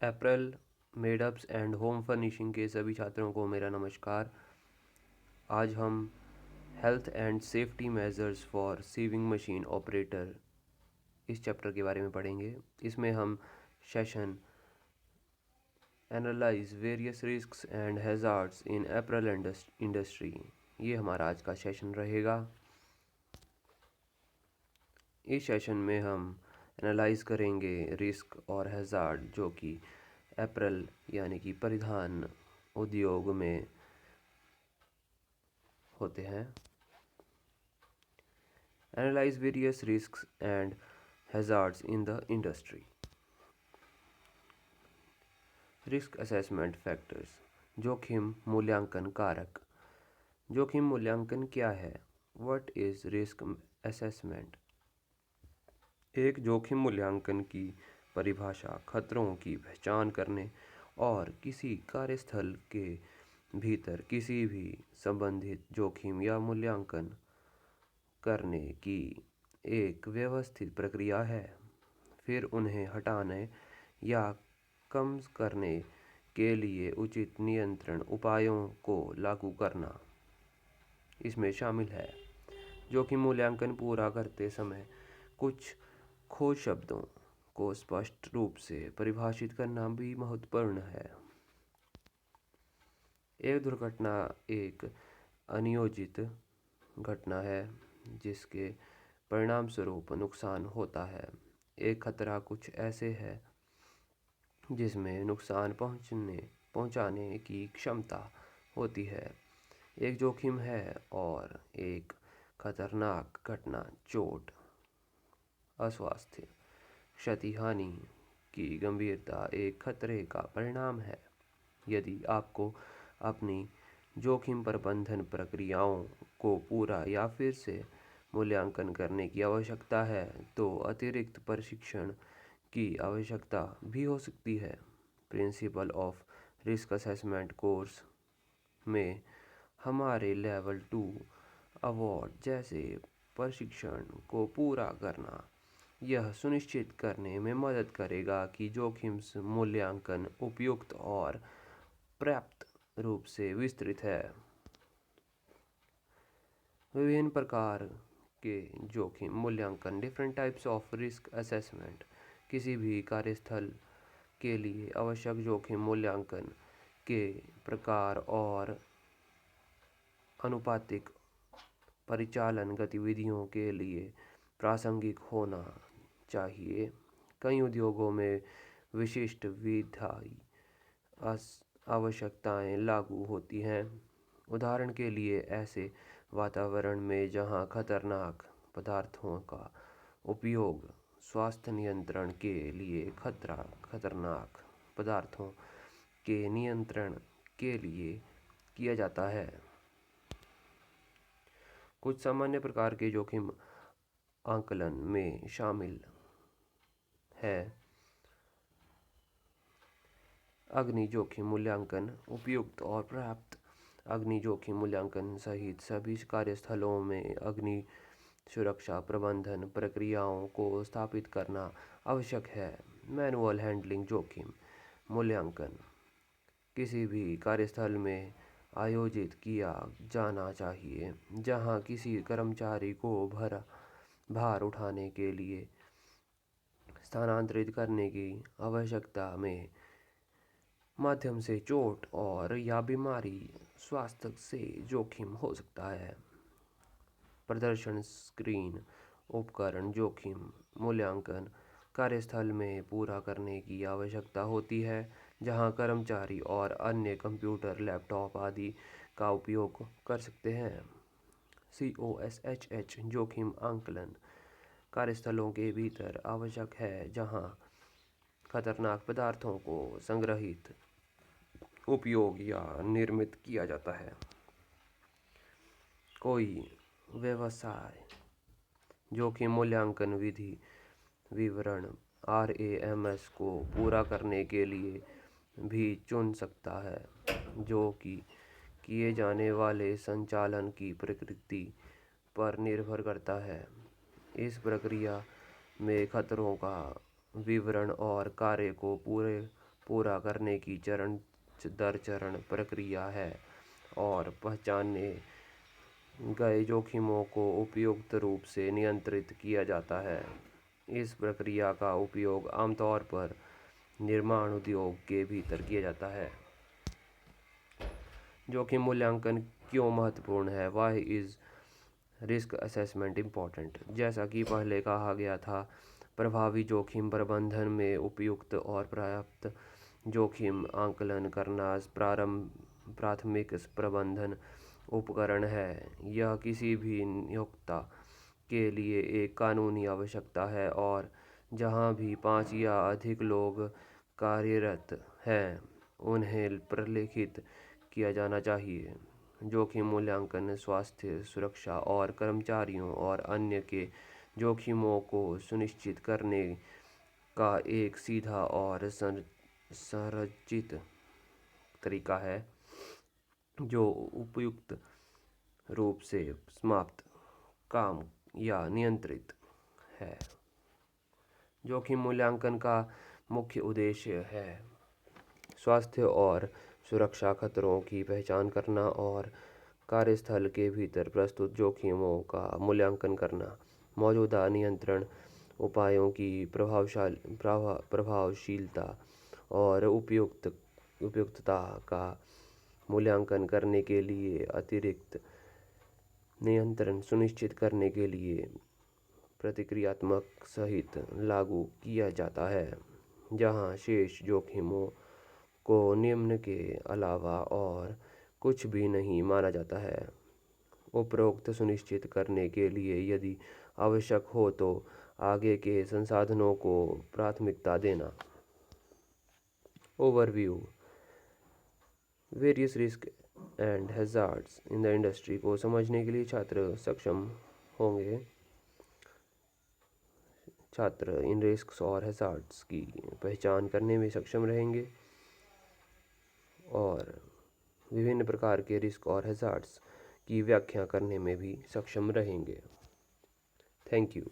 April made ups and home furnishing के सभी छात्रों को मेरा नमस्कार। आज हम health and safety measures for sewing machine operator इस चैप्टर के बारे में पढ़ेंगे। इसमें हम session analyse various risks and hazards in apparel industry, ये हमारा आज का सेशन रहेगा। इस सेशन में हम एनालाइज करेंगे रिस्क और हैजार्ड जो कि अपैरल यानी कि परिधान उद्योग में होते हैं। Analyse various risks and hazards in the industry. Risk assessment factors, जोखिम मूल्यांकन कारक। जोखिम मूल्यांकन क्या है? What is risk assessment? एक जोखिम मूल्यांकन की परिभाषा खतरों की पहचान करने और किसी कार्यस्थल के भीतर किसी भी संबंधित जोखिम या मूल्यांकन करने की एक व्यवस्थित प्रक्रिया है। फिर उन्हें हटाने या कम करने के लिए उचित नियंत्रण उपायों को लागू करना इसमें शामिल है। जोखिम मूल्यांकन पूरा करते समय कुछ खोज शब्दों को स्पष्ट रूप से परिभाषित करना भी महत्वपूर्ण है। एक दुर्घटना एक अनियोजित घटना है जिसके परिणाम स्वरूप नुकसान होता है। एक खतरा कुछ ऐसे है जिसमें नुकसान पहुंचाने की क्षमता होती है। एक जोखिम है और एक खतरनाक घटना चोट, अस्वास्थ्य, क्षति, हानि की गंभीरता एक खतरे का परिणाम है। यदि आपको अपनी जोखिम प्रबंधन प्रक्रियाओं को पूरा या फिर से मूल्यांकन करने की आवश्यकता है तो अतिरिक्त प्रशिक्षण की आवश्यकता भी हो सकती है। Principle of risk assessment course में हमारे लेवल 2 अवार्ड जैसे प्रशिक्षण को पूरा करना यह सुनिश्चित करने में मदद करेगा कि जोखिम मूल्यांकन उपयुक्त और पर्याप्त रूप से विस्तृत है। विभिन्न प्रकार के जोखिम मूल्यांकन, different types of risk assessment. किसी भी कार्यस्थल के लिए आवश्यक जोखिम मूल्यांकन के प्रकार और अनुपातिक परिचालन गतिविधियों के लिए प्रासंगिक होना चाहिए। कई उद्योगों में विशिष्ट विधायी आवश्यकताएं लागू होती हैं। उदाहरण के लिए ऐसे वातावरण में जहां खतरनाक पदार्थों का उपयोग स्वास्थ्य नियंत्रण के लिए खतरनाक पदार्थों के नियंत्रण के लिए किया जाता है। कुछ सामान्य प्रकार के जोखिम आकलन में शामिल है अग्नि जोखिम मूल्यांकन, उपयुक्त और पर्याप्त अग्नि जोखिम मूल्यांकन सहित सभी कार्यस्थलों में अग्नि सुरक्षा प्रबंधन प्रक्रियाओं को स्थापित करना आवश्यक है। मैनुअल हैंडलिंग जोखिम मूल्यांकन किसी भी कार्यस्थल में आयोजित किया जाना चाहिए जहां किसी कर्मचारी को भार उठाने के लिए स्थानांतरित करने की आवश्यकता में माध्यम से चोट और या बीमारी स्वास्थ्य से जोखिम हो सकता है। प्रदर्शन स्क्रीन उपकरण जोखिम मूल्यांकन कार्यस्थल में पूरा करने की आवश्यकता होती है जहां कर्मचारी और अन्य कंप्यूटर, लैपटॉप आदि का उपयोग कर सकते हैं। COSHH जोखिम आकलन कार्यस्थलों के भीतर आवश्यक है जहां खतरनाक पदार्थों को संग्रहित, उपयोग या निर्मित किया जाता है। कोई व्यवसाय जोखिम मूल्यांकन विधि विवरण RAMS को पूरा करने के लिए भी चुन सकता है जो कि किए जाने वाले संचालन की प्रकृति पर निर्भर करता है। इस प्रक्रिया में खतरों का विवरण और कार्य को पूरा करने की चरण दर चरण प्रक्रिया है और पहचाने गए जोखिमों को उपयुक्त रूप से नियंत्रित किया जाता है। इस प्रक्रिया का उपयोग आमतौर पर निर्माण उद्योग के भीतर किया जाता है। जोखिम मूल्यांकन क्यों महत्वपूर्ण है? Why is risk assessment important? जैसा कि पहले कहा गया था, प्रभावी जोखिम प्रबंधन में उपयुक्त और पर्याप्त जोखिम आकलन करना प्राथमिक प्रबंधन उपकरण है। यह किसी भी नियोक्ता के लिए एक कानूनी आवश्यकता है और जहां भी 5 या अधिक लोग कार्यरत हैं, उन्हें प्रलेखित किया जाना चाहिए। जोखिम मूल्यांकन स्वास्थ्य, सुरक्षा और कर्मचारियों और अन्य के जोखिमों को सुनिश्चित करने का एक सीधा और संरचित तरीका है जो उपयुक्त रूप से समाप्त, काम या नियंत्रित है। जोखिम मूल्यांकन का मुख्य उद्देश्य है स्वास्थ्य और सुरक्षा खतरों की पहचान करना और कार्यस्थल के भीतर प्रस्तुत जोखिमों का मूल्यांकन करना। मौजूदा नियंत्रण उपायों की प्रभावशीलता और उपयुक्तता का मूल्यांकन करने के लिए अतिरिक्त नियंत्रण सुनिश्चित करने के लिए प्रतिक्रियात्मक सहित लागू किया जाता है, जहां शेष जोखिमों को निम्न के अलावा और कुछ भी नहीं माना जाता है। उपरोक्त सुनिश्चित करने के लिए यदि आवश्यक हो तो आगे के संसाधनों को प्राथमिकता देना। Overview. Various risk and hazards in the industry को समझने के लिए छात्र सक्षम होंगे। छात्र इन रिस्क्स और हैजार्ड्स की पहचान करने में सक्षम रहेंगे और विभिन्न प्रकार के रिस्क और हैजार्ड्स की व्याख्या करने में भी सक्षम रहेंगे। Thank you.